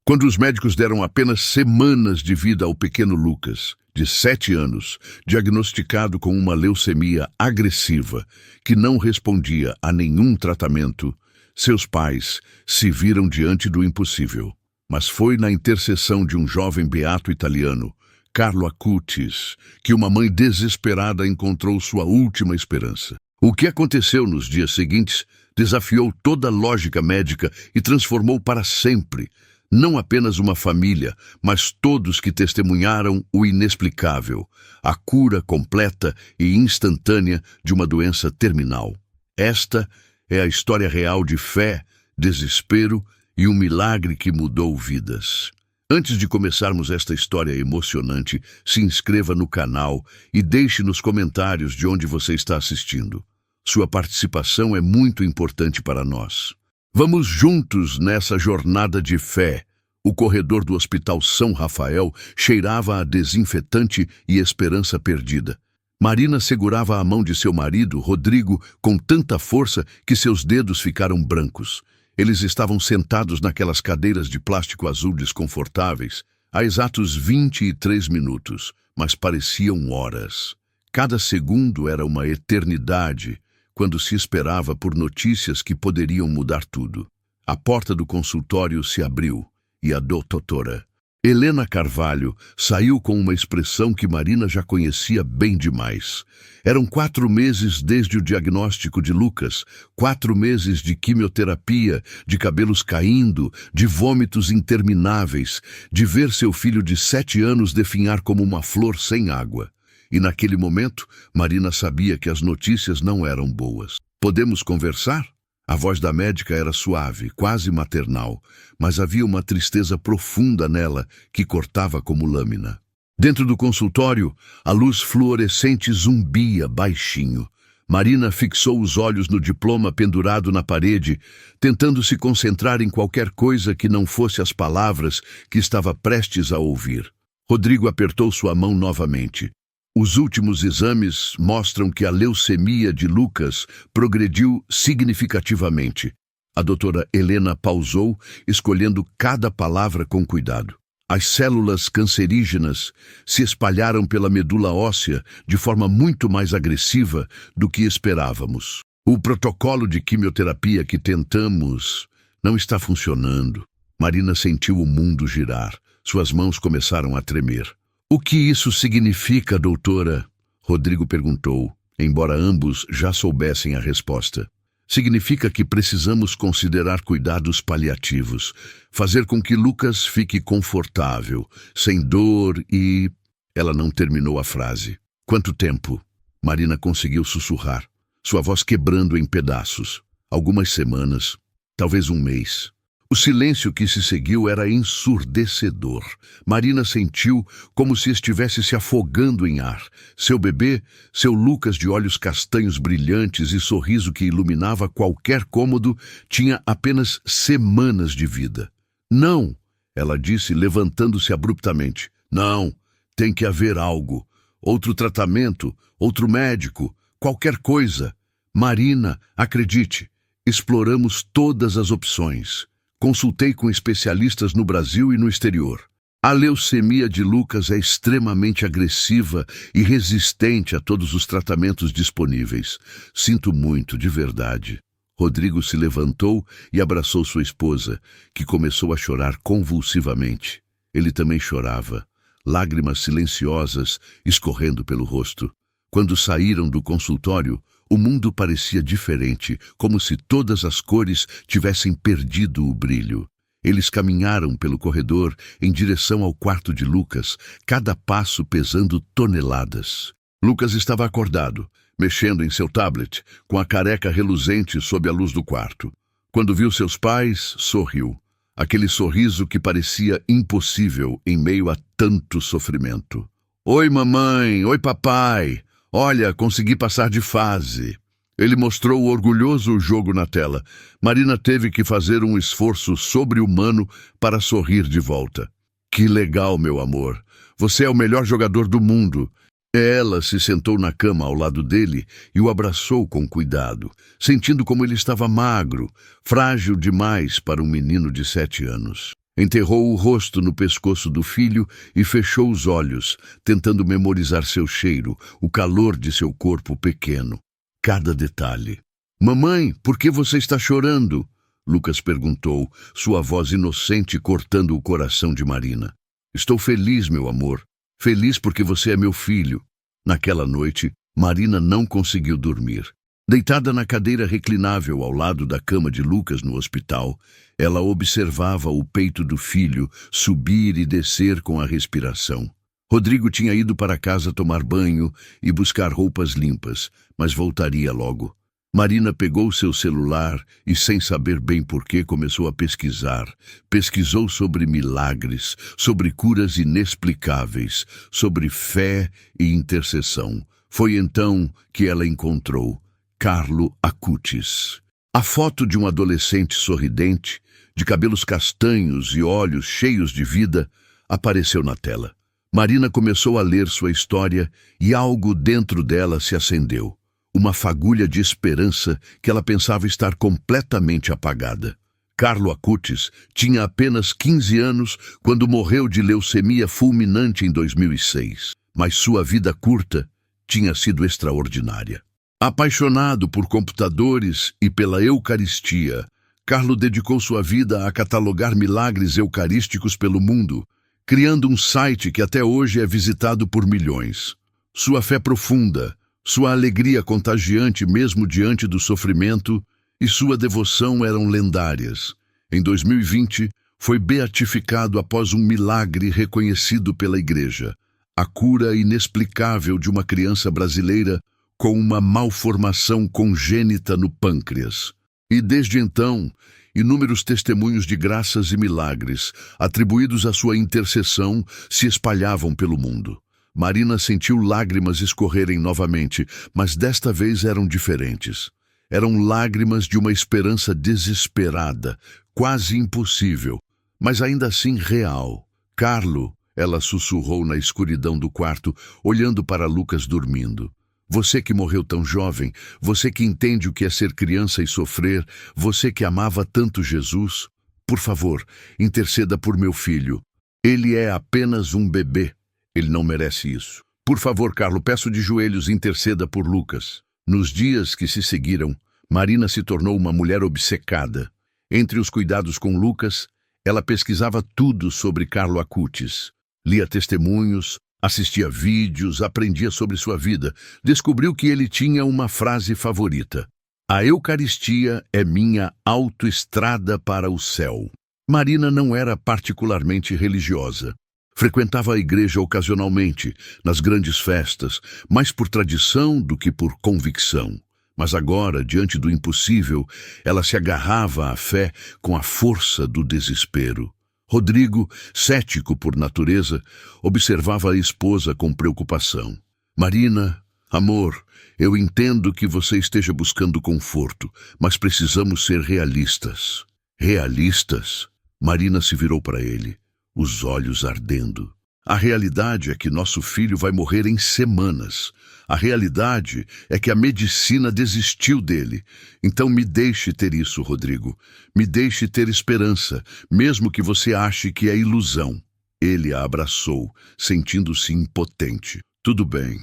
Quando os médicos deram apenas semanas de vida ao pequeno Lucas, de 7 anos, diagnosticado com uma leucemia agressiva que não respondia a nenhum tratamento, seus pais se viram diante do impossível. Mas foi na intercessão de um jovem beato italiano, Carlo Acutis, que uma mãe desesperada encontrou sua última esperança. O que aconteceu nos dias seguintes desafiou toda a lógica médica e transformou para sempre não apenas uma família, mas todos que testemunharam o inexplicável, a cura completa e instantânea de uma doença terminal. Esta é a história real de fé, desespero e um milagre que mudou vidas. Antes de começarmos esta história emocionante, se inscreva no canal e deixe nos comentários de onde você está assistindo. Sua participação é muito importante para nós. Vamos juntos nessa jornada de fé. O corredor do Hospital São Rafael cheirava a desinfetante e esperança perdida. Marina segurava a mão de seu marido, Rodrigo, com tanta força que seus dedos ficaram brancos. Eles estavam sentados naquelas cadeiras de plástico azul desconfortáveis, há exatos 23 minutos, mas pareciam horas. Cada segundo era uma eternidade, quando se esperava por notícias que poderiam mudar tudo. A porta do consultório se abriu e a doutora Helena Carvalho saiu com uma expressão que Marina já conhecia bem demais. Eram 4 meses desde o diagnóstico de Lucas, 4 meses de quimioterapia, de cabelos caindo, de vômitos intermináveis, de ver seu filho de 7 anos definhar como uma flor sem água. E naquele momento, Marina sabia que as notícias não eram boas. Podemos conversar? A voz da médica era suave, quase maternal, mas havia uma tristeza profunda nela que cortava como lâmina. Dentro do consultório, a luz fluorescente zumbia baixinho. Marina fixou os olhos no diploma pendurado na parede, tentando se concentrar em qualquer coisa que não fosse as palavras que estava prestes a ouvir. Rodrigo apertou sua mão novamente. Os últimos exames mostram que a leucemia de Lucas progrediu significativamente. A doutora Helena pausou, escolhendo cada palavra com cuidado. As células cancerígenas se espalharam pela medula óssea de forma muito mais agressiva do que esperávamos. O protocolo de quimioterapia que tentamos não está funcionando. Marina sentiu o mundo girar. Suas mãos começaram a tremer. O que isso significa, doutora? Rodrigo perguntou, embora ambos já soubessem a resposta. Significa que precisamos considerar cuidados paliativos, fazer com que Lucas fique confortável, sem dor e... Ela não terminou a frase. Quanto tempo? Marina conseguiu sussurrar, sua voz quebrando em pedaços. Algumas semanas, talvez um mês. O silêncio que se seguiu era ensurdecedor. Marina sentiu como se estivesse se afogando em ar. Seu bebê, seu Lucas de olhos castanhos brilhantes e sorriso que iluminava qualquer cômodo, tinha apenas semanas de vida. Não, ela disse, levantando-se abruptamente. Não, tem que haver algo. Outro tratamento, outro médico, qualquer coisa. Marina, acredite, exploramos todas as opções. Consultei com especialistas no Brasil e no exterior. A leucemia de Lucas é extremamente agressiva e resistente a todos os tratamentos disponíveis. Sinto muito, de verdade. Rodrigo se levantou e abraçou sua esposa, que começou a chorar convulsivamente. Ele também chorava, lágrimas silenciosas escorrendo pelo rosto. Quando saíram do consultório, o mundo parecia diferente, como se todas as cores tivessem perdido o brilho. Eles caminharam pelo corredor em direção ao quarto de Lucas, cada passo pesando toneladas. Lucas estava acordado, mexendo em seu tablet, com a careca reluzente sob a luz do quarto. Quando viu seus pais, sorriu. Aquele sorriso que parecia impossível em meio a tanto sofrimento. Oi, mamãe! Oi, papai! Olha, consegui passar de fase. Ele mostrou o orgulhoso jogo na tela. Marina teve que fazer um esforço sobre-humano para sorrir de volta. Que legal, meu amor. Você é o melhor jogador do mundo. Ela se sentou na cama ao lado dele e o abraçou com cuidado, sentindo como ele estava magro, frágil demais para um menino de 7 anos. Enterrou o rosto no pescoço do filho e fechou os olhos, tentando memorizar seu cheiro, o calor de seu corpo pequeno. Cada detalhe. Mamãe, por que você está chorando? Lucas perguntou, sua voz inocente cortando o coração de Marina. Estou feliz, meu amor. Feliz porque você é meu filho. Naquela noite, Marina não conseguiu dormir. Deitada na cadeira reclinável ao lado da cama de Lucas no hospital, ela observava o peito do filho subir e descer com a respiração. Rodrigo tinha ido para casa tomar banho e buscar roupas limpas, mas voltaria logo. Marina pegou seu celular e, sem saber bem porquê, começou a pesquisar. Pesquisou sobre milagres, sobre curas inexplicáveis, sobre fé e intercessão. Foi então que ela encontrou Carlo Acutis. A foto de um adolescente sorridente, de cabelos castanhos e olhos cheios de vida, apareceu na tela. Marina começou a ler sua história e algo dentro dela se acendeu. Uma fagulha de esperança que ela pensava estar completamente apagada. Carlo Acutis tinha apenas 15 anos quando morreu de leucemia fulminante em 2006, mas sua vida curta tinha sido extraordinária. Apaixonado por computadores e pela Eucaristia, Carlo dedicou sua vida a catalogar milagres eucarísticos pelo mundo, criando um site que até hoje é visitado por milhões. Sua fé profunda, sua alegria contagiante mesmo diante do sofrimento e sua devoção eram lendárias. Em 2020, foi beatificado após um milagre reconhecido pela Igreja, a cura inexplicável de uma criança brasileira com uma malformação congênita no pâncreas. E desde então, inúmeros testemunhos de graças e milagres, atribuídos à sua intercessão, se espalhavam pelo mundo. Marina sentiu lágrimas escorrerem novamente, mas desta vez eram diferentes. Eram lágrimas de uma esperança desesperada, quase impossível, mas ainda assim real. Carlo, ela sussurrou na escuridão do quarto, olhando para Lucas dormindo. Você que morreu tão jovem, você que entende o que é ser criança e sofrer, você que amava tanto Jesus, por favor, interceda por meu filho. Ele é apenas um bebê. Ele não merece isso. Por favor, Carlo, peço de joelhos, interceda por Lucas. Nos dias que se seguiram, Marina se tornou uma mulher obcecada. Entre os cuidados com Lucas, ela pesquisava tudo sobre Carlo Acutis. Lia testemunhos, assistia vídeos, aprendia sobre sua vida. Descobriu que ele tinha uma frase favorita. A Eucaristia é minha autoestrada para o céu. Marina não era particularmente religiosa. Frequentava a igreja ocasionalmente, nas grandes festas, mais por tradição do que por convicção. Mas agora, diante do impossível, ela se agarrava à fé com a força do desespero. Rodrigo, cético por natureza, observava a esposa com preocupação. Marina, amor, eu entendo que você esteja buscando conforto, mas precisamos ser realistas. Realistas? Marina se virou para ele, os olhos ardendo. A realidade é que nosso filho vai morrer em semanas. A realidade é que a medicina desistiu dele. Então me deixe ter isso, Rodrigo. Me deixe ter esperança, mesmo que você ache que é ilusão. Ele a abraçou, sentindo-se impotente. Tudo bem,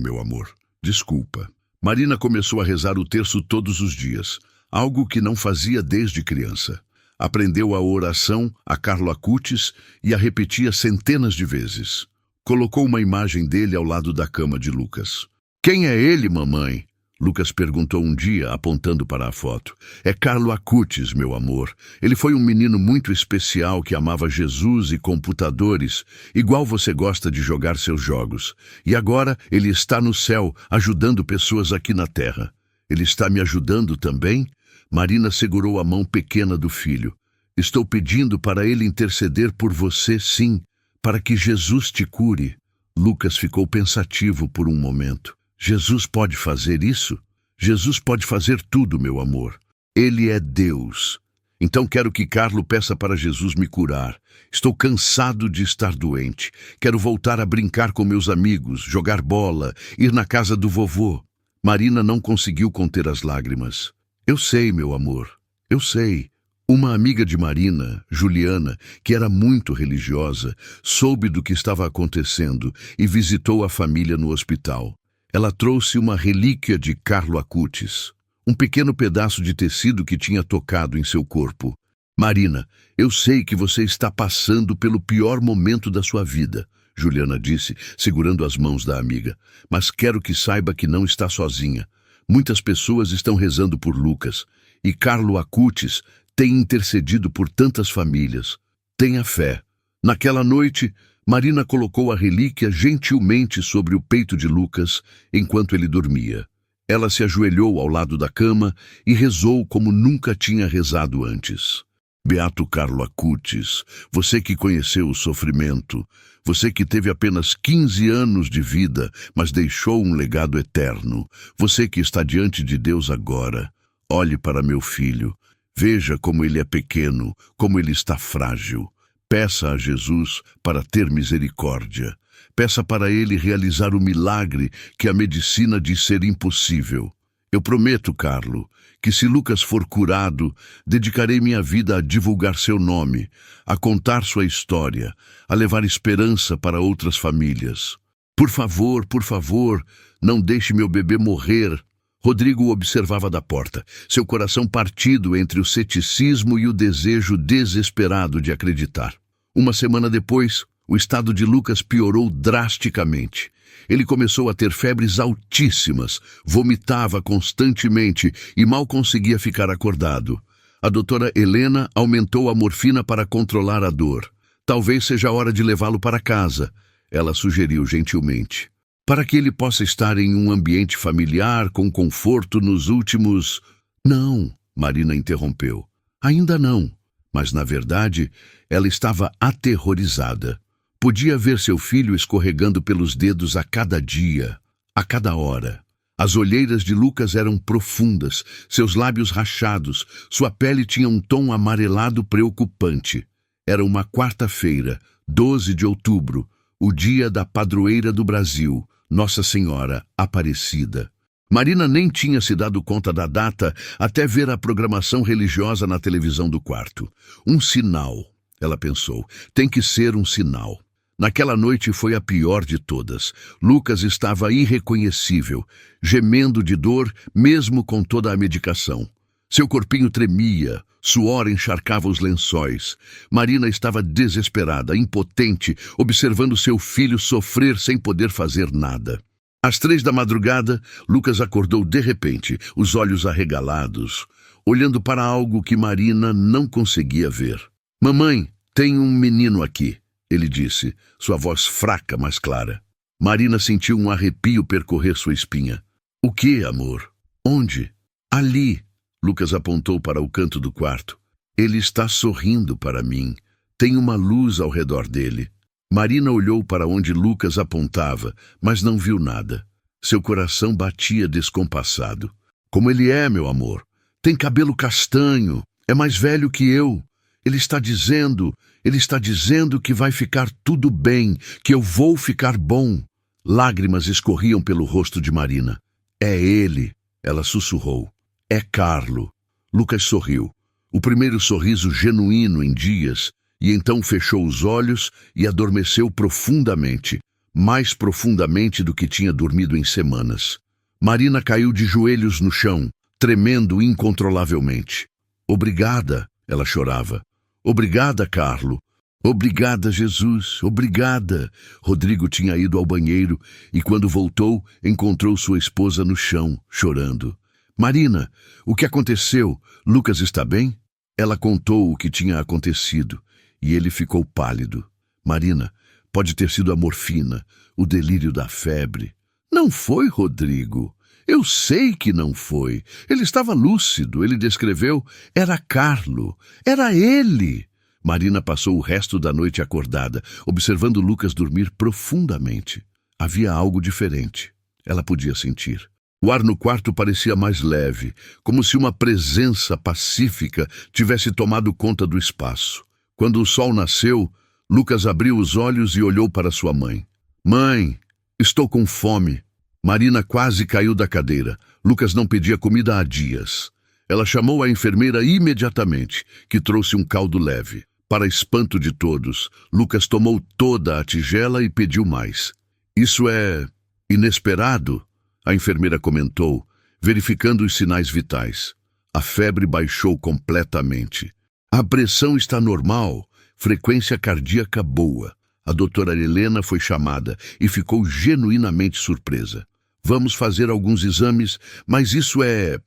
meu amor. Desculpa. Marina começou a rezar o terço todos os dias, algo que não fazia desde criança. Aprendeu a oração a Carlo Acutis e a repetia centenas de vezes. Colocou uma imagem dele ao lado da cama de Lucas. Quem é ele, mamãe? Lucas perguntou um dia, apontando para a foto. É Carlo Acutis, meu amor. Ele foi um menino muito especial que amava Jesus e computadores, igual você gosta de jogar seus jogos. E agora ele está no céu, ajudando pessoas aqui na terra. Ele está me ajudando também? Marina segurou a mão pequena do filho. Estou pedindo para ele interceder por você, sim, para que Jesus te cure. Lucas ficou pensativo por um momento. Jesus pode fazer isso? Jesus pode fazer tudo, meu amor. Ele é Deus. Então quero que Carlo peça para Jesus me curar. Estou cansado de estar doente. Quero voltar a brincar com meus amigos, jogar bola, ir na casa do vovô. Marina não conseguiu conter as lágrimas. Eu sei, meu amor. Eu sei. Uma amiga de Marina, Juliana, que era muito religiosa, soube do que estava acontecendo e visitou a família no hospital. Ela trouxe uma relíquia de Carlo Acutis, um pequeno pedaço de tecido que tinha tocado em seu corpo. Marina, eu sei que você está passando pelo pior momento da sua vida, Juliana disse, segurando as mãos da amiga. Mas quero que saiba que não está sozinha. Muitas pessoas estão rezando por Lucas, e Carlo Acutis tem intercedido por tantas famílias. Tenha fé. Naquela noite, Marina colocou a relíquia gentilmente sobre o peito de Lucas enquanto ele dormia. Ela se ajoelhou ao lado da cama e rezou como nunca tinha rezado antes. Beato Carlo Acutis, você que conheceu o sofrimento, você que teve apenas 15 anos de vida, mas deixou um legado eterno, você que está diante de Deus agora, olhe para meu filho, veja como ele é pequeno, como ele está frágil. Peça a Jesus para ter misericórdia. Peça para ele realizar o milagre que a medicina diz ser impossível. Eu prometo, Carlo, que se Lucas for curado, dedicarei minha vida a divulgar seu nome, a contar sua história, a levar esperança para outras famílias. Por favor, não deixe meu bebê morrer. Rodrigo o observava da porta, seu coração partido entre o ceticismo e o desejo desesperado de acreditar. Uma semana depois, o estado de Lucas piorou drasticamente. Ele começou a ter febres altíssimas, vomitava constantemente e mal conseguia ficar acordado. A doutora Helena aumentou a morfina para controlar a dor. Talvez seja a hora de levá-lo para casa, ela sugeriu gentilmente. Para que ele possa estar em um ambiente familiar, com conforto nos últimos... Não, Marina interrompeu. Ainda não. Mas, na verdade, ela estava aterrorizada. Podia ver seu filho escorregando pelos dedos a cada dia, a cada hora. As olheiras de Lucas eram profundas, seus lábios rachados, sua pele tinha um tom amarelado preocupante. Era uma quarta-feira, 12 de outubro, o dia da padroeira do Brasil, Nossa Senhora Aparecida. Marina nem tinha se dado conta da data até ver a programação religiosa na televisão do quarto. Um sinal, ela pensou, tem que ser um sinal. Naquela noite foi a pior de todas. Lucas estava irreconhecível, gemendo de dor mesmo com toda a medicação. Seu corpinho tremia, suor encharcava os lençóis. Marina estava desesperada, impotente, observando seu filho sofrer sem poder fazer nada. Às 3 da madrugada, Lucas acordou de repente, os olhos arregalados, olhando para algo que Marina não conseguia ver. Mamãe, tem um menino aqui, ele disse, sua voz fraca, mas clara. Marina sentiu um arrepio percorrer sua espinha. O que, amor? Onde? Ali. Lucas apontou para o canto do quarto. Ele está sorrindo para mim. Tem uma luz ao redor dele. Marina olhou para onde Lucas apontava, mas não viu nada. Seu coração batia descompassado. Como ele é, meu amor? Tem cabelo castanho, é mais velho que eu. Ele está dizendo que vai ficar tudo bem, que eu vou ficar bom. Lágrimas escorriam pelo rosto de Marina. É ele, ela sussurrou. É Carlo. Lucas sorriu. O primeiro sorriso genuíno em dias, e então fechou os olhos e adormeceu profundamente, mais profundamente do que tinha dormido em semanas. Marina caiu de joelhos no chão, tremendo incontrolavelmente. Obrigada, ela chorava. Obrigada, Carlo. Obrigada, Jesus. Obrigada. Rodrigo tinha ido ao banheiro e, quando voltou, encontrou sua esposa no chão, chorando. Marina, o que aconteceu? Lucas está bem? Ela contou o que tinha acontecido e ele ficou pálido. Marina, pode ter sido a morfina, o delírio da febre. Não foi, Rodrigo. Eu sei que não foi. Ele estava lúcido, ele descreveu. Era Carlo. Era ele. Marina passou o resto da noite acordada, observando Lucas dormir profundamente. Havia algo diferente. Ela podia sentir. O ar no quarto parecia mais leve, como se uma presença pacífica tivesse tomado conta do espaço. Quando o sol nasceu, Lucas abriu os olhos e olhou para sua mãe. Mãe, estou com fome. Marina quase caiu da cadeira. Lucas não pedia comida há dias. Ela chamou a enfermeira imediatamente, que trouxe um caldo leve. Para espanto de todos, Lucas tomou toda a tigela e pediu mais. Isso é inesperado, a enfermeira comentou, verificando os sinais vitais. A febre baixou completamente. A pressão está normal, frequência cardíaca boa. A doutora Helena foi chamada e ficou genuinamente surpresa. Vamos fazer alguns exames, mas isso é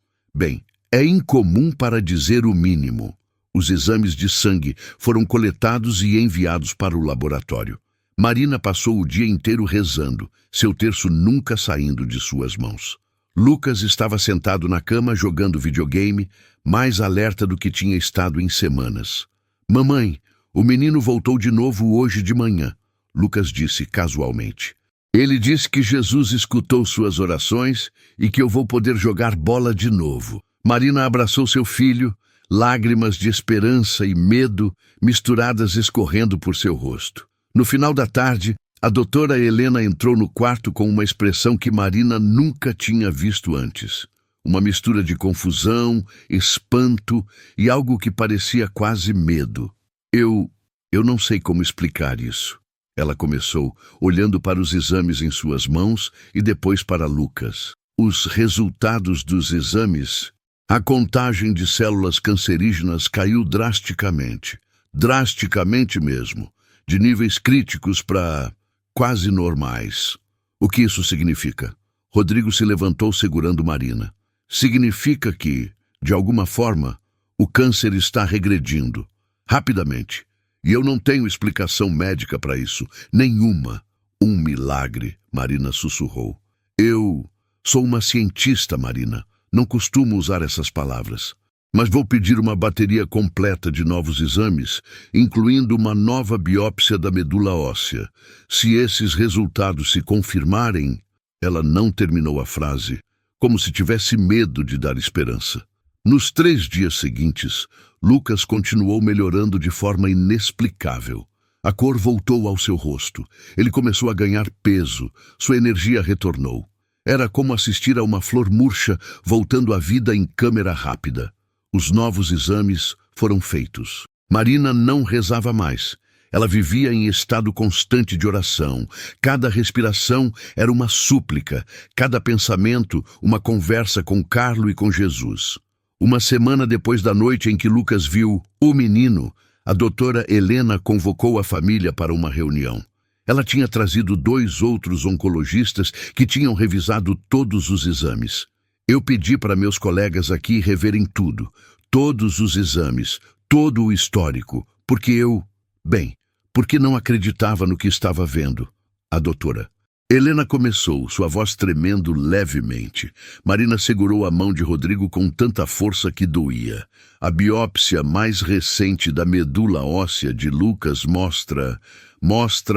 incomum para dizer o mínimo. Os exames de sangue foram coletados e enviados para o laboratório. Marina passou o dia inteiro rezando, seu terço nunca saindo de suas mãos. Lucas estava sentado na cama jogando videogame, mais alerta do que tinha estado em semanas. Mamãe, o menino voltou de novo hoje de manhã, Lucas disse casualmente. Ele disse que Jesus escutou suas orações e que eu vou poder jogar bola de novo. Marina abraçou seu filho, lágrimas de esperança e medo misturadas escorrendo por seu rosto. No final da tarde, a doutora Helena entrou no quarto com uma expressão que Marina nunca tinha visto antes. Uma mistura de confusão, espanto e algo que parecia quase medo. Eu não sei como explicar isso. Ela começou, olhando para os exames em suas mãos e depois para Lucas. Os resultados dos exames, a contagem de células cancerígenas caiu drasticamente. Drasticamente mesmo. De níveis críticos para quase normais. O que isso significa? Rodrigo se levantou segurando Marina. Significa que, de alguma forma, o câncer está regredindo. Rapidamente. E eu não tenho explicação médica para isso. Nenhuma. Um milagre, Marina sussurrou. Eu sou uma cientista, Marina. Não costumo usar essas palavras. Mas vou pedir uma bateria completa de novos exames, incluindo uma nova biópsia da medula óssea. Se esses resultados se confirmarem... Ela não terminou a frase, como se tivesse medo de dar esperança. Nos 3 dias seguintes, Lucas continuou melhorando de forma inexplicável. A cor voltou ao seu rosto. Ele começou a ganhar peso. Sua energia retornou. Era como assistir a uma flor murcha voltando à vida em câmera rápida. Os novos exames foram feitos. Marina não rezava mais. Ela vivia em estado constante de oração. Cada respiração era uma súplica. Cada pensamento, uma conversa com Carlo e com Jesus. Uma semana depois da noite em que Lucas viu o menino, a doutora Helena convocou a família para uma reunião. Ela tinha trazido 2 outros oncologistas que tinham revisado todos os exames. Eu pedi para meus colegas aqui reverem tudo, todos os exames, todo o histórico, porque porque não acreditava no que estava vendo. A doutora Helena começou, sua voz tremendo levemente. Marina segurou a mão de Rodrigo com tanta força que doía. A biópsia mais recente da medula óssea de Lucas mostra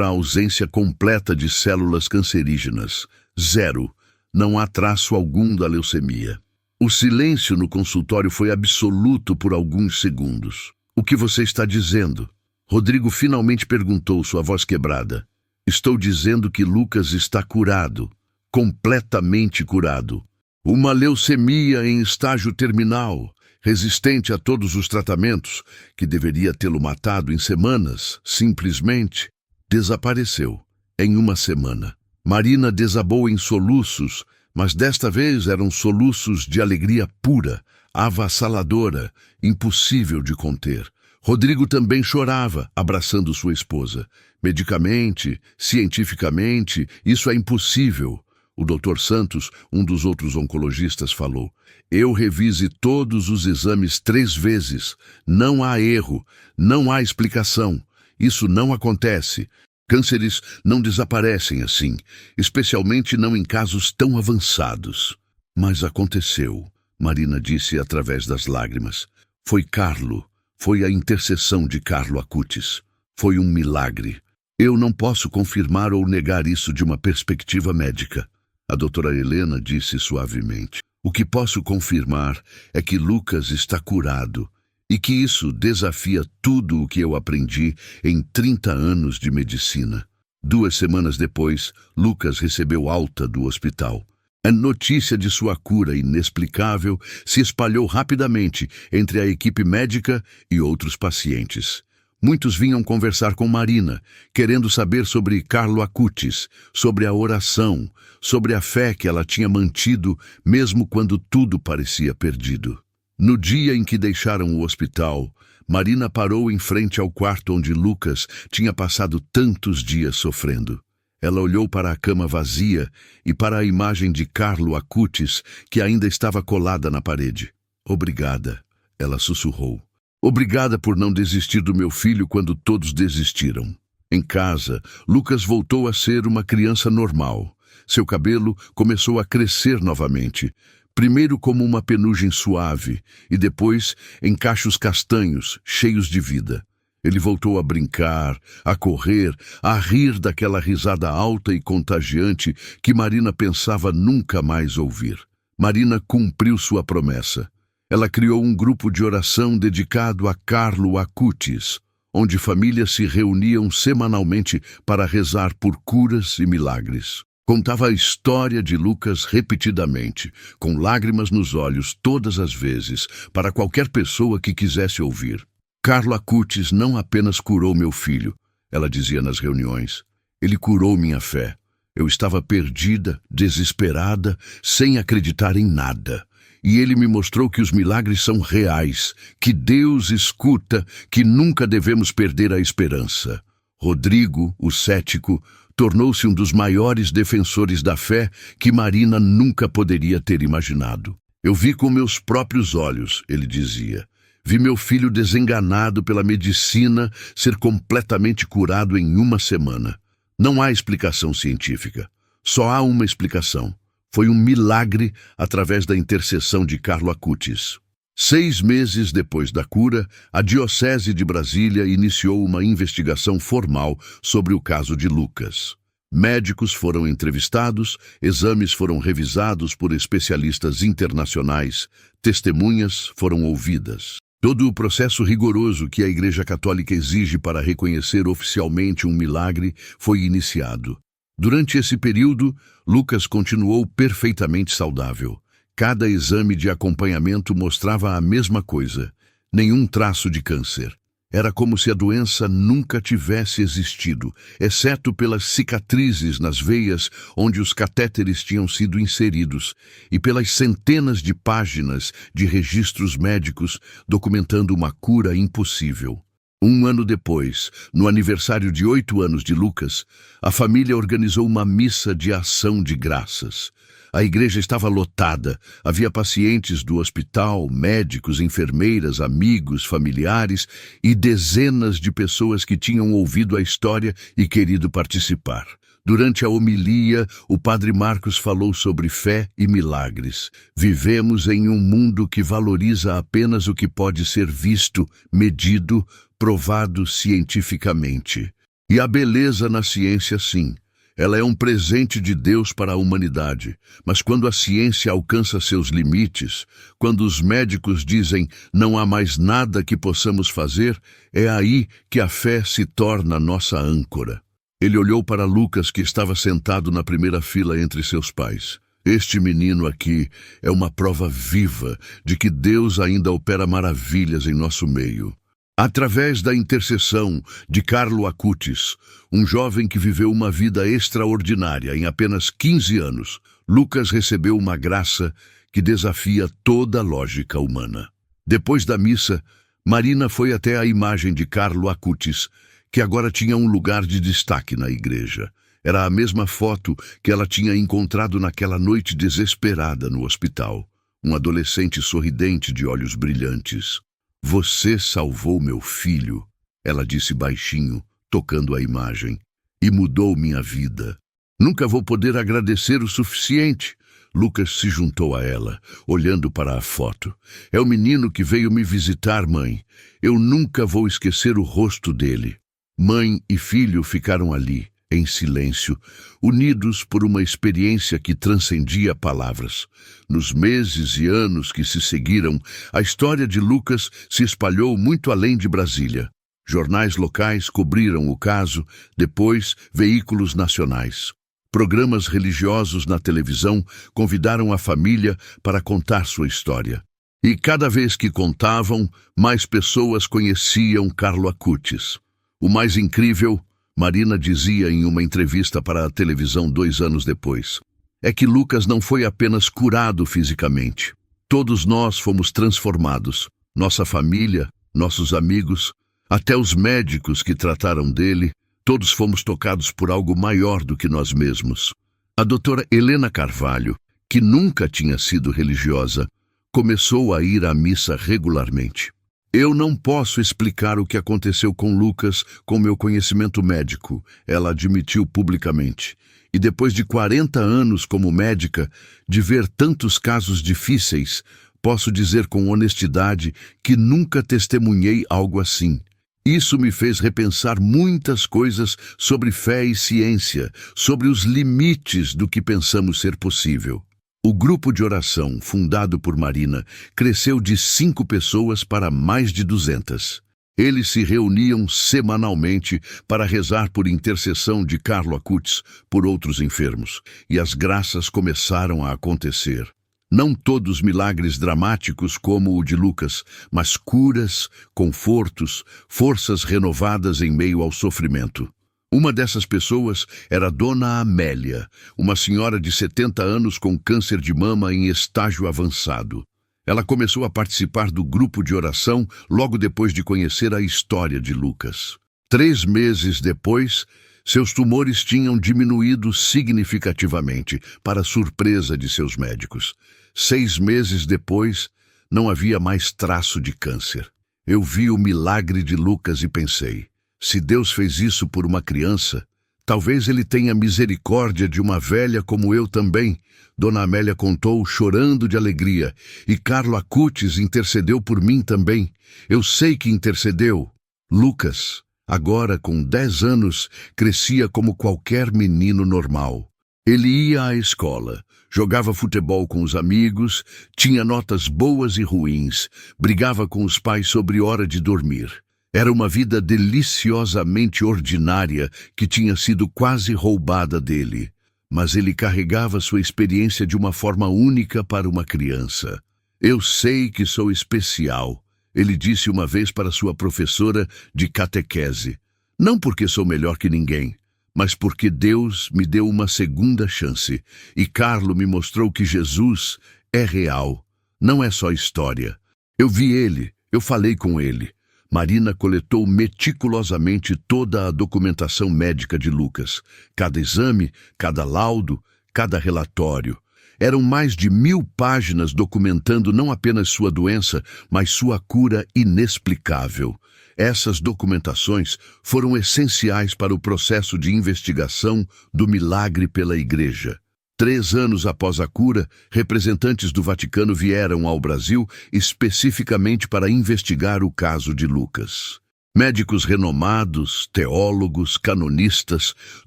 a ausência completa de células cancerígenas. 0. Não há traço algum da leucemia. O silêncio no consultório foi absoluto por alguns segundos. O que você está dizendo? Rodrigo finalmente perguntou, sua voz quebrada. Estou dizendo que Lucas está curado, completamente curado. Uma leucemia em estágio terminal, resistente a todos os tratamentos, que deveria tê-lo matado em semanas, simplesmente desapareceu em uma semana. Marina desabou em soluços, mas desta vez eram soluços de alegria pura, avassaladora, impossível de conter. Rodrigo também chorava, abraçando sua esposa. Medicamente, cientificamente, isso é impossível. O Dr. Santos, um dos outros oncologistas, falou. Eu revise todos os exames 3 vezes. Não há erro, não há explicação. Isso não acontece. Cânceres não desaparecem assim, especialmente não em casos tão avançados. Mas aconteceu, Marina disse através das lágrimas. Foi Carlo. Foi a intercessão de Carlo Acutis. Foi um milagre. Eu não posso confirmar ou negar isso de uma perspectiva médica. A doutora Helena disse suavemente. O que posso confirmar é que Lucas está curado e que isso desafia tudo o que eu aprendi em 30 anos de medicina. 2 semanas depois, Lucas recebeu alta do hospital. A notícia de sua cura inexplicável se espalhou rapidamente entre a equipe médica e outros pacientes. Muitos vinham conversar com Marina, querendo saber sobre Carlo Acutis, sobre a oração, sobre a fé que ela tinha mantido mesmo quando tudo parecia perdido. No dia em que deixaram o hospital, Marina parou em frente ao quarto onde Lucas tinha passado tantos dias sofrendo. Ela olhou para a cama vazia e para a imagem de Carlo Acutis, que ainda estava colada na parede. "Obrigada", ela sussurrou. "Obrigada por não desistir do meu filho quando todos desistiram." Em casa, Lucas voltou a ser uma criança normal. Seu cabelo começou a crescer novamente, primeiro como uma penugem suave e depois em cachos castanhos, cheios de vida. Ele voltou a brincar, a correr, a rir daquela risada alta e contagiante que Marina pensava nunca mais ouvir. Marina cumpriu sua promessa. Ela criou um grupo de oração dedicado a Carlo Acutis, onde famílias se reuniam semanalmente para rezar por curas e milagres. Contava a história de Lucas repetidamente, com lágrimas nos olhos todas as vezes, para qualquer pessoa que quisesse ouvir. "Carlo Acutis não apenas curou meu filho", ela dizia nas reuniões. "Ele curou minha fé. Eu estava perdida, desesperada, sem acreditar em nada. E ele me mostrou que os milagres são reais, que Deus escuta, que nunca devemos perder a esperança." Rodrigo, o cético, tornou-se um dos maiores defensores da fé que Marina nunca poderia ter imaginado. "Eu vi com meus próprios olhos", ele dizia. "Vi meu filho desenganado pela medicina ser completamente curado em uma semana. Não há explicação científica. Só há uma explicação. Foi um milagre através da intercessão de Carlo Acutis." 6 meses depois da cura, a Diocese de Brasília iniciou uma investigação formal sobre o caso de Lucas. Médicos foram entrevistados, exames foram revisados por especialistas internacionais, testemunhas foram ouvidas. Todo o processo rigoroso que a Igreja Católica exige para reconhecer oficialmente um milagre foi iniciado. Durante esse período, Lucas continuou perfeitamente saudável. Cada exame de acompanhamento mostrava a mesma coisa: nenhum traço de câncer. Era como se a doença nunca tivesse existido, exceto pelas cicatrizes nas veias onde os catéteres tinham sido inseridos e pelas centenas de páginas de registros médicos documentando uma cura impossível. 1 ano depois, no aniversário de 8 anos de Lucas, a família organizou uma missa de ação de graças. A igreja estava lotada, havia pacientes do hospital, médicos, enfermeiras, amigos, familiares e dezenas de pessoas que tinham ouvido a história e querido participar. Durante a homilia, o padre Marcos falou sobre fé e milagres. Vivemos em um mundo que valoriza apenas o que pode ser visto, medido, provado cientificamente. E a beleza na ciência, sim. Ela é um presente de Deus para a humanidade, mas quando a ciência alcança seus limites, quando os médicos dizem não há mais nada que possamos fazer, é aí que a fé se torna nossa âncora. Ele olhou para Lucas, que estava sentado na primeira fila entre seus pais. "Este menino aqui é uma prova viva de que Deus ainda opera maravilhas em nosso meio." Através da intercessão de Carlo Acutis, um jovem que viveu uma vida extraordinária em apenas 15 anos, Lucas recebeu uma graça que desafia toda a lógica humana. Depois da missa, Marina foi até a imagem de Carlo Acutis, que agora tinha um lugar de destaque na igreja. Era a mesma foto que ela tinha encontrado naquela noite desesperada no hospital. Um adolescente sorridente de olhos brilhantes. "Você salvou meu filho", ela disse baixinho, tocando a imagem, "e mudou minha vida. Nunca vou poder agradecer o suficiente." Lucas se juntou a ela, olhando para a foto. "É o menino que veio me visitar, mãe. Eu nunca vou esquecer o rosto dele." Mãe e filho ficaram ali, em silêncio, unidos por uma experiência que transcendia palavras. Nos meses e anos que se seguiram, a história de Lucas se espalhou muito além de Brasília. Jornais locais cobriram o caso, depois veículos nacionais. Programas religiosos na televisão convidaram a família para contar sua história. E cada vez que contavam, mais pessoas conheciam Carlo Acutis. O mais incrível, Marina dizia em uma entrevista para a televisão 2 anos depois, é que Lucas não foi apenas curado fisicamente. Todos nós fomos transformados. Nossa família, nossos amigos, até os médicos que trataram dele, todos fomos tocados por algo maior do que nós mesmos. A doutora Helena Carvalho, que nunca tinha sido religiosa, começou a ir à missa regularmente. Eu não posso explicar o que aconteceu com Lucas com meu conhecimento médico, ela admitiu publicamente. E depois de 40 anos como médica, de ver tantos casos difíceis, posso dizer com honestidade que nunca testemunhei algo assim. Isso me fez repensar muitas coisas sobre fé e ciência, sobre os limites do que pensamos ser possível. O grupo de oração, fundado por Marina, cresceu de 5 pessoas para mais de 200. Eles se reuniam semanalmente para rezar por intercessão de Carlo Acutis por outros enfermos, e as graças começaram a acontecer. Não todos milagres dramáticos como o de Lucas, mas curas, confortos, forças renovadas em meio ao sofrimento. Uma dessas pessoas era Dona Amélia, uma senhora de 70 anos com câncer de mama em estágio avançado. Ela começou a participar do grupo de oração logo depois de conhecer a história de Lucas. 3 meses depois, seus tumores tinham diminuído significativamente, para surpresa de seus médicos. 6 meses depois, não havia mais traço de câncer. Eu vi o milagre de Lucas e pensei, se Deus fez isso por uma criança, talvez ele tenha misericórdia de uma velha como eu também. Dona Amélia contou, chorando de alegria, e Carlo Acutis intercedeu por mim também. Eu sei que intercedeu. Lucas, agora com 10 anos, crescia como qualquer menino normal. Ele ia à escola, jogava futebol com os amigos, tinha notas boas e ruins, brigava com os pais sobre hora de dormir. Era uma vida deliciosamente ordinária que tinha sido quase roubada dele, mas ele carregava sua experiência de uma forma única para uma criança. Eu sei que sou especial, ele disse uma vez para sua professora de catequese. Não porque sou melhor que ninguém, mas porque Deus me deu uma segunda chance, e Carlo me mostrou que Jesus é real, não é só história. Eu vi ele, eu falei com ele. Marina coletou meticulosamente toda a documentação médica de Lucas. Cada exame, cada laudo, cada relatório. Eram mais de 1000 páginas documentando não apenas sua doença, mas sua cura inexplicável. Essas documentações foram essenciais para o processo de investigação do milagre pela Igreja. 3 anos após a cura, representantes do Vaticano vieram ao Brasil especificamente para investigar o caso de Lucas. Médicos renomados, teólogos, canonistas,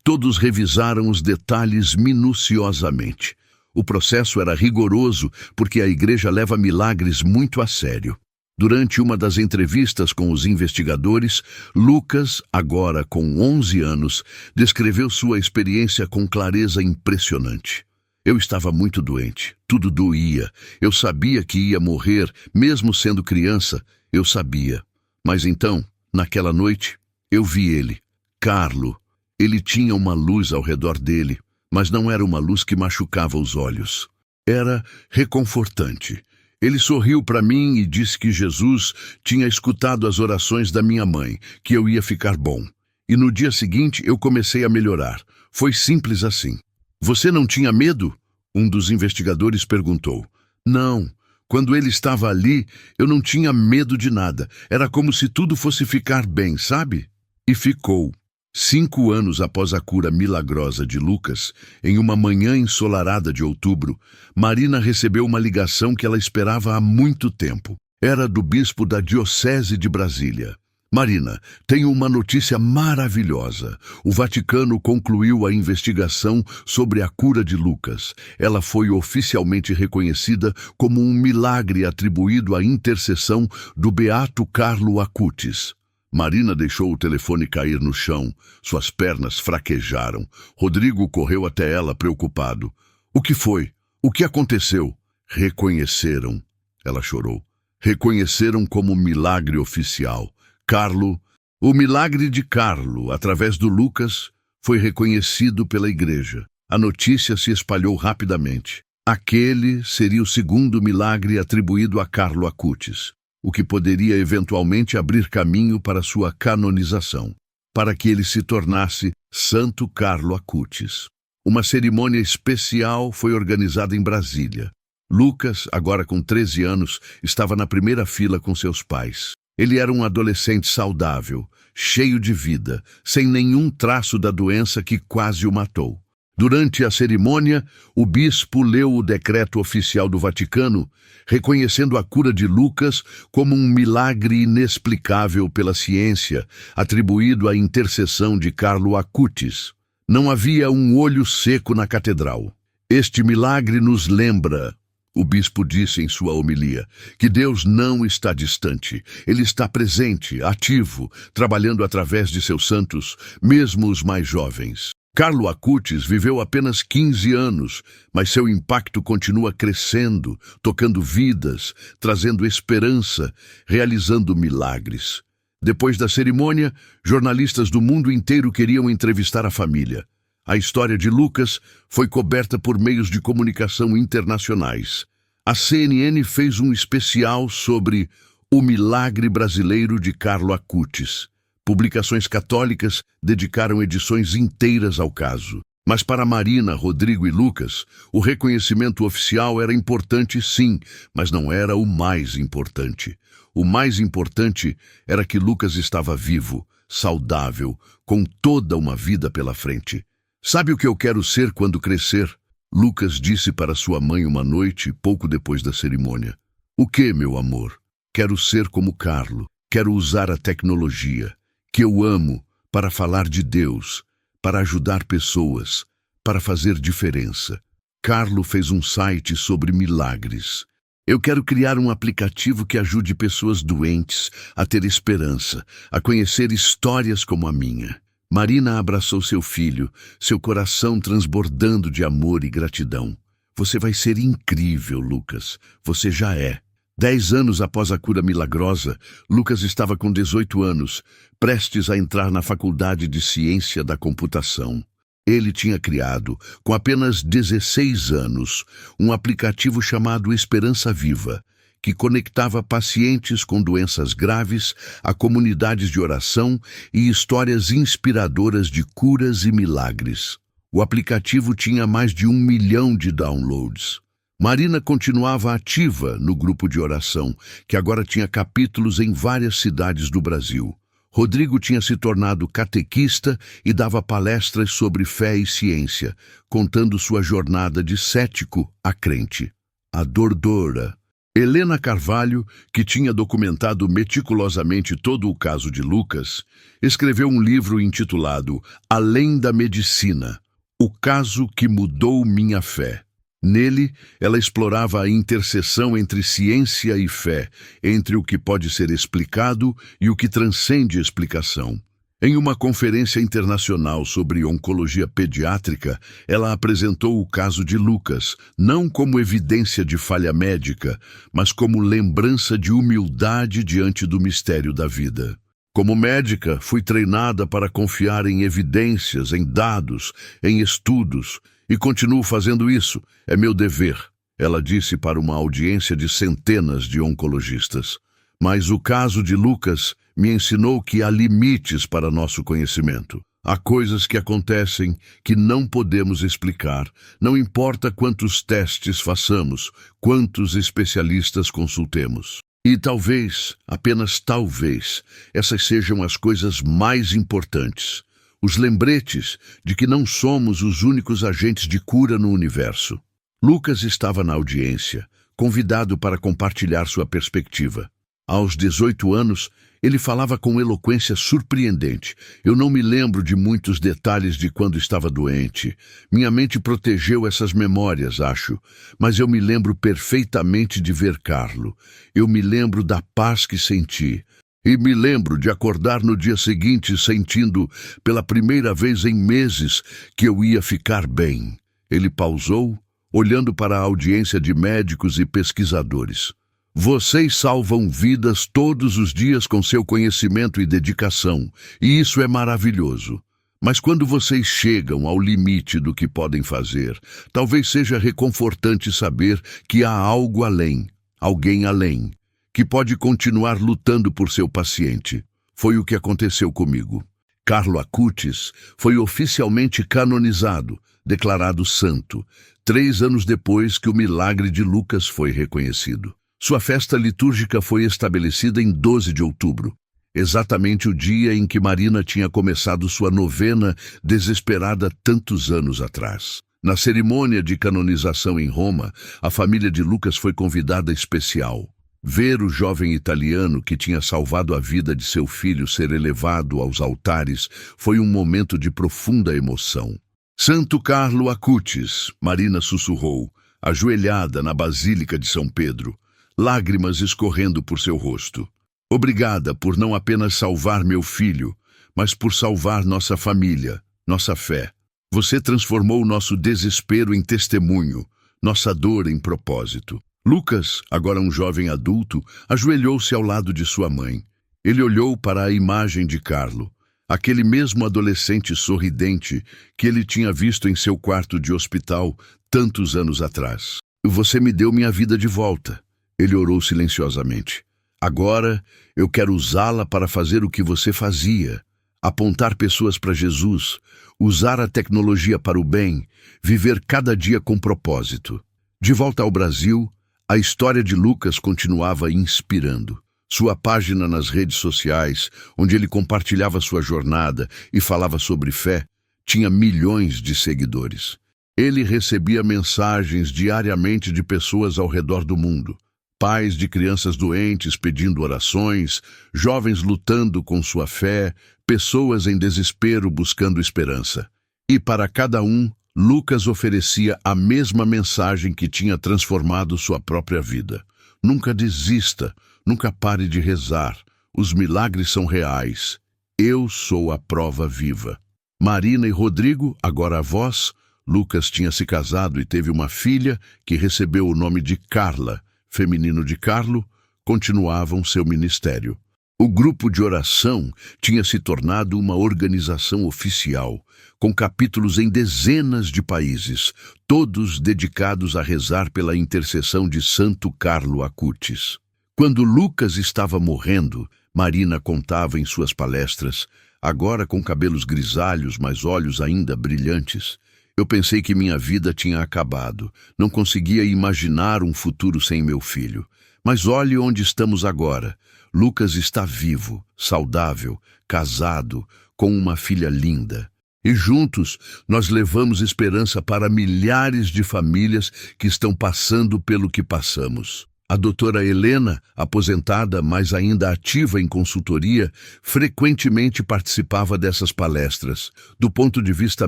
todos revisaram os detalhes minuciosamente. O processo era rigoroso porque a Igreja leva milagres muito a sério. Durante uma das entrevistas com os investigadores, Lucas, agora com 11 anos, descreveu sua experiência com clareza impressionante. Eu estava muito doente, tudo doía. Eu sabia que ia morrer, mesmo sendo criança, eu sabia. Mas então, naquela noite, eu vi ele, Carlo. Ele tinha uma luz ao redor dele, mas não era uma luz que machucava os olhos. Era reconfortante. Ele sorriu para mim e disse que Jesus tinha escutado as orações da minha mãe, que eu ia ficar bom. E no dia seguinte eu comecei a melhorar. Foi simples assim. Você não tinha medo? Um dos investigadores perguntou. Não. Quando ele estava ali, eu não tinha medo de nada. Era como se tudo fosse ficar bem, sabe? E ficou. 5 anos após a cura milagrosa de Lucas, em uma manhã ensolarada de outubro, Marina recebeu uma ligação que ela esperava há muito tempo. Era do bispo da Diocese de Brasília. Marina, tenho uma notícia maravilhosa. O Vaticano concluiu a investigação sobre a cura de Lucas. Ela foi oficialmente reconhecida como um milagre atribuído à intercessão do beato Carlo Acutis. Marina deixou o telefone cair no chão. Suas pernas fraquejaram. Rodrigo correu até ela, preocupado. O que foi? O que aconteceu? Reconheceram. Ela chorou. Reconheceram como milagre oficial. Carlo, o milagre de Carlo, através do Lucas, foi reconhecido pela igreja. A notícia se espalhou rapidamente. Aquele seria o segundo milagre atribuído a Carlo Acutis, o que poderia eventualmente abrir caminho para sua canonização, para que ele se tornasse Santo Carlo Acutis. Uma cerimônia especial foi organizada em Brasília. Lucas, agora com 13 anos, estava na primeira fila com seus pais. Ele era um adolescente saudável, cheio de vida, sem nenhum traço da doença que quase o matou. Durante a cerimônia, o bispo leu o decreto oficial do Vaticano, reconhecendo a cura de Lucas como um milagre inexplicável pela ciência, atribuído à intercessão de Carlo Acutis. Não havia um olho seco na catedral. Este milagre nos lembra, o bispo disse em sua homilia, que Deus não está distante. Ele está presente, ativo, trabalhando através de seus santos, mesmo os mais jovens. Carlo Acutis viveu apenas 15 anos, mas seu impacto continua crescendo, tocando vidas, trazendo esperança, realizando milagres. Depois da cerimônia, jornalistas do mundo inteiro queriam entrevistar a família. A história de Lucas foi coberta por meios de comunicação internacionais. A CNN fez um especial sobre o milagre brasileiro de Carlo Acutis. Publicações católicas dedicaram edições inteiras ao caso. Mas para Marina, Rodrigo e Lucas, o reconhecimento oficial era importante sim, mas não era o mais importante. O mais importante era que Lucas estava vivo, saudável, com toda uma vida pela frente. Sabe o que eu quero ser quando crescer? Lucas disse para sua mãe uma noite, pouco depois da cerimônia. O que, meu amor? Quero ser como Carlo. Quero usar a tecnologia que eu amo para falar de Deus, para ajudar pessoas, para fazer diferença. Carlo fez um site sobre milagres. Eu quero criar um aplicativo que ajude pessoas doentes a ter esperança, a conhecer histórias como a minha. Marina abraçou seu filho, seu coração transbordando de amor e gratidão. Você vai ser incrível, Lucas. Você já é. 10 anos após a cura milagrosa, Lucas estava com 18 anos, prestes a entrar na Faculdade de Ciência da Computação. Ele tinha criado, com apenas 16 anos, um aplicativo chamado Esperança Viva, que conectava pacientes com doenças graves a comunidades de oração e histórias inspiradoras de curas e milagres. O aplicativo tinha mais de 1 milhão de downloads. Marina continuava ativa no grupo de oração, que agora tinha capítulos em várias cidades do Brasil. Rodrigo tinha se tornado catequista e dava palestras sobre fé e ciência, contando sua jornada de cético a crente. A Dordora. Helena Carvalho, que tinha documentado meticulosamente todo o caso de Lucas, escreveu um livro intitulado Além da Medicina, o caso que mudou minha fé. Nele, ela explorava a interseção entre ciência e fé, entre o que pode ser explicado e o que transcende explicação. Em uma conferência internacional sobre oncologia pediátrica, ela apresentou o caso de Lucas, não como evidência de falha médica, mas como lembrança de humildade diante do mistério da vida. Como médica, fui treinada para confiar em evidências, em dados, em estudos, e continuo fazendo isso. É meu dever, ela disse para uma audiência de centenas de oncologistas. Mas o caso de Lucas me ensinou que há limites para nosso conhecimento. Há coisas que acontecem que não podemos explicar. Não importa quantos testes façamos, quantos especialistas consultemos. E talvez, apenas talvez, essas sejam as coisas mais importantes. Os lembretes de que não somos os únicos agentes de cura no universo. Lucas estava na audiência, convidado para compartilhar sua perspectiva. Aos 18 anos, ele falava com eloquência surpreendente. Eu não me lembro de muitos detalhes de quando estava doente. Minha mente protegeu essas memórias, acho. Mas eu me lembro perfeitamente de ver Carlo. Eu me lembro da paz que senti. E me lembro de acordar no dia seguinte sentindo, pela primeira vez em meses, que eu ia ficar bem. Ele pausou, olhando para a audiência de médicos e pesquisadores. Vocês salvam vidas todos os dias com seu conhecimento e dedicação, e isso é maravilhoso. Mas quando vocês chegam ao limite do que podem fazer, talvez seja reconfortante saber que há algo além, alguém além, que pode continuar lutando por seu paciente. Foi o que aconteceu comigo. Carlo Acutis foi oficialmente canonizado, declarado santo, 3 anos depois que o milagre de Lucas foi reconhecido. Sua festa litúrgica foi estabelecida em 12 de outubro, exatamente o dia em que Marina tinha começado sua novena desesperada tantos anos atrás. Na cerimônia de canonização em Roma, a família de Lucas foi convidada especial. Ver o jovem italiano que tinha salvado a vida de seu filho ser elevado aos altares foi um momento de profunda emoção. Santo Carlo Acutis, Marina sussurrou, ajoelhada na Basílica de São Pedro, lágrimas escorrendo por seu rosto. Obrigada por não apenas salvar meu filho, mas por salvar nossa família, nossa fé. Você transformou nosso desespero em testemunho, nossa dor em propósito. Lucas, agora um jovem adulto, ajoelhou-se ao lado de sua mãe. Ele olhou para a imagem de Carlo, aquele mesmo adolescente sorridente que ele tinha visto em seu quarto de hospital tantos anos atrás. Você me deu minha vida de volta. Ele orou silenciosamente. Agora eu quero usá-la para fazer o que você fazia, apontar pessoas para Jesus, usar a tecnologia para o bem, viver cada dia com propósito. De volta ao Brasil, a história de Lucas continuava inspirando. Sua página nas redes sociais, onde ele compartilhava sua jornada e falava sobre fé, tinha milhões de seguidores. Ele recebia mensagens diariamente de pessoas ao redor do mundo. Pais de crianças doentes pedindo orações, jovens lutando com sua fé, pessoas em desespero buscando esperança. E para cada um, Lucas oferecia a mesma mensagem que tinha transformado sua própria vida. Nunca desista, nunca pare de rezar. Os milagres são reais. Eu sou a prova viva. Marina e Rodrigo, agora avós, Lucas tinha se casado e teve uma filha que recebeu o nome de Carla, feminino de Carlo, continuavam seu ministério. O grupo de oração tinha se tornado uma organização oficial, com capítulos em dezenas de países, todos dedicados a rezar pela intercessão de Santo Carlo Acutis. Quando Lucas estava morrendo, Marina contava em suas palestras, agora com cabelos grisalhos, mas olhos ainda brilhantes. Eu pensei que minha vida tinha acabado. Não conseguia imaginar um futuro sem meu filho. Mas olhe onde estamos agora. Lucas está vivo, saudável, casado, com uma filha linda. E juntos nós levamos esperança para milhares de famílias que estão passando pelo que passamos. A doutora Helena, aposentada, mas ainda ativa em consultoria, frequentemente participava dessas palestras. Do ponto de vista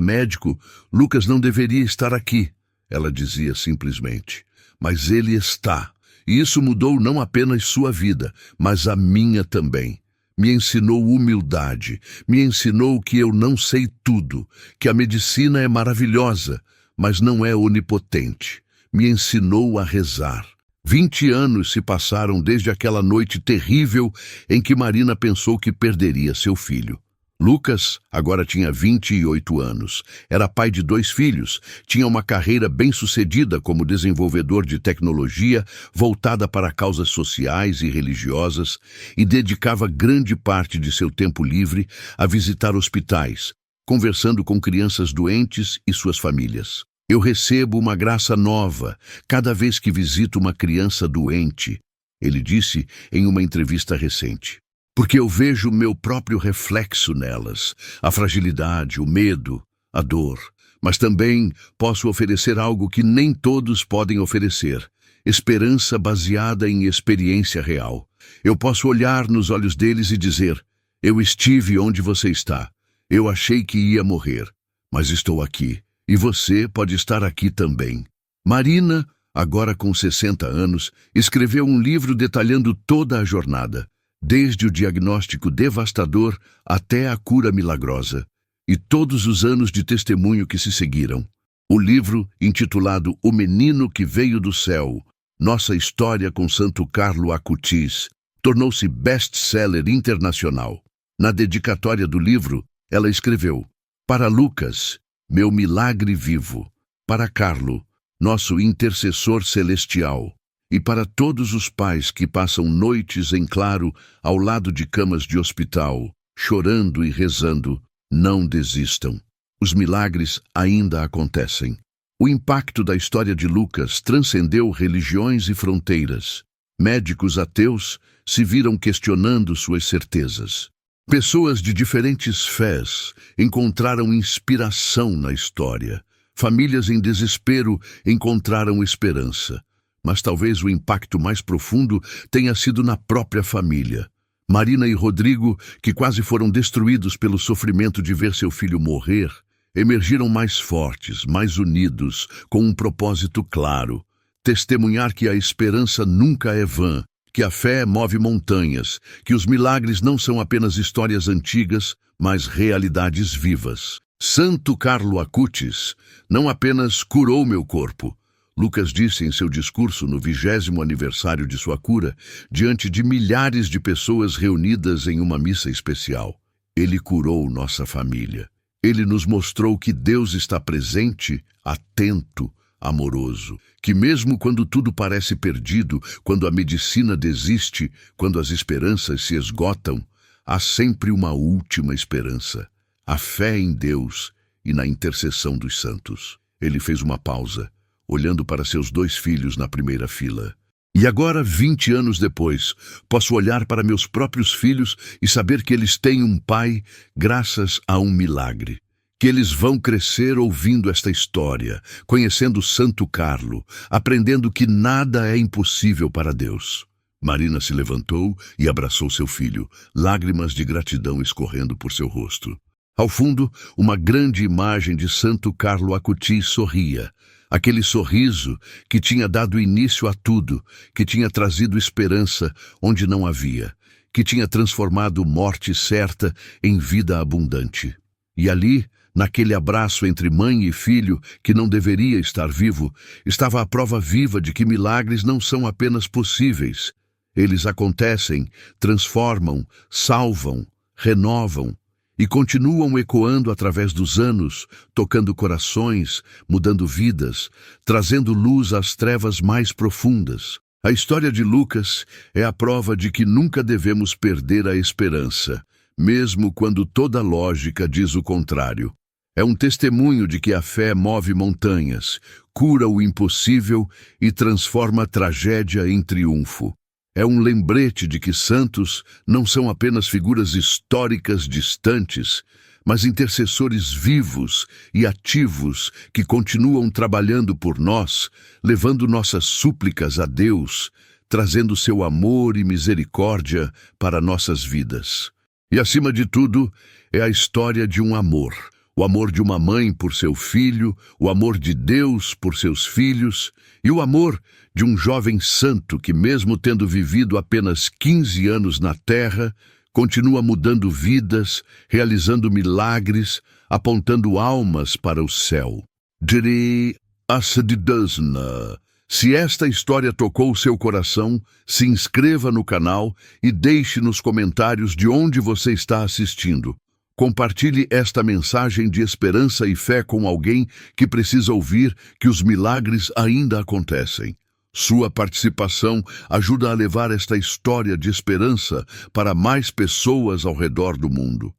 médico, Lucas não deveria estar aqui, ela dizia simplesmente. Mas ele está. E isso mudou não apenas sua vida, mas a minha também. Me ensinou humildade, me ensinou que eu não sei tudo, que a medicina é maravilhosa, mas não é onipotente. Me ensinou a rezar. 20 anos se passaram desde aquela noite terrível em que Marina pensou que perderia seu filho. Lucas agora tinha 28 anos, era pai de 2 filhos, tinha uma carreira bem-sucedida como desenvolvedor de tecnologia voltada para causas sociais e religiosas e dedicava grande parte de seu tempo livre a visitar hospitais, conversando com crianças doentes e suas famílias. Eu recebo uma graça nova cada vez que visito uma criança doente, ele disse em uma entrevista recente. Porque eu vejo meu próprio reflexo nelas, a fragilidade, o medo, a dor. Mas também posso oferecer algo que nem todos podem oferecer, esperança baseada em experiência real. Eu posso olhar nos olhos deles e dizer, eu estive onde você está, eu achei que ia morrer, mas estou aqui. E você pode estar aqui também. Marina, agora com 60 anos, escreveu um livro detalhando toda a jornada. desde o diagnóstico devastador até a cura milagrosa, e todos os anos de testemunho que se seguiram. O livro, intitulado O Menino que Veio do Céu, Nossa História com Santo Carlo Acutis, tornou-se best-seller internacional. Na dedicatória do livro, ela escreveu: para Lucas, meu milagre vivo, para Carlo, nosso intercessor celestial, e para todos os pais que passam noites em claro ao lado de camas de hospital, chorando e rezando, não desistam. Os milagres ainda acontecem. O impacto da história de Lucas transcendeu religiões e fronteiras. Médicos ateus se viram questionando suas certezas. Pessoas de diferentes fés encontraram inspiração na história. Famílias em desespero encontraram esperança. Mas talvez o impacto mais profundo tenha sido na própria família. Marina e Rodrigo, que quase foram destruídos pelo sofrimento de ver seu filho morrer, emergiram mais fortes, mais unidos, com um propósito claro: testemunhar que a esperança nunca é vã, que a fé move montanhas, que os milagres não são apenas histórias antigas, mas realidades vivas. Santo Carlo Acutis não apenas curou meu corpo. Lucas disse em seu discurso no 20º aniversário de sua cura, diante de milhares de pessoas reunidas em uma missa especial: ele curou nossa família. Ele nos mostrou que Deus está presente, atento, amoroso, que mesmo quando tudo parece perdido, quando a medicina desiste, quando as esperanças se esgotam, há sempre uma última esperança: a fé em Deus e na intercessão dos santos. Ele fez uma pausa, olhando para seus 2 filhos na primeira fila. E agora, 20 anos depois, posso olhar para meus próprios filhos e saber que eles têm um pai graças a um milagre. Que eles vão crescer ouvindo esta história, conhecendo Santo Carlo, aprendendo que nada é impossível para Deus. Marina se levantou e abraçou seu filho, lágrimas de gratidão escorrendo por seu rosto. Ao fundo, uma grande imagem de Santo Carlo Acutis sorria. Aquele sorriso que tinha dado início a tudo, que tinha trazido esperança onde não havia, que tinha transformado morte certa em vida abundante. E ali, naquele abraço entre mãe e filho, que não deveria estar vivo, estava a prova viva de que milagres não são apenas possíveis. Eles acontecem, transformam, salvam, renovam, e continuam ecoando através dos anos, tocando corações, mudando vidas, trazendo luz às trevas mais profundas. A história de Lucas é a prova de que nunca devemos perder a esperança, mesmo quando toda lógica diz o contrário. É um testemunho de que a fé move montanhas, cura o impossível e transforma a tragédia em triunfo. É um lembrete de que santos não são apenas figuras históricas distantes, mas intercessores vivos e ativos que continuam trabalhando por nós, levando nossas súplicas a Deus, trazendo seu amor e misericórdia para nossas vidas. E, acima de tudo, é a história de um amor. O amor de uma mãe por seu filho, o amor de Deus por seus filhos, e o amor de um jovem santo que, mesmo tendo vivido apenas 15 anos na terra, continua mudando vidas, realizando milagres, apontando almas para o céu. Diri Asadidasna. Se esta história tocou seu coração, se inscreva no canal e deixe nos comentários de onde você está assistindo. Compartilhe esta mensagem de esperança e fé com alguém que precisa ouvir que os milagres ainda acontecem. Sua participação ajuda a levar esta história de esperança para mais pessoas ao redor do mundo.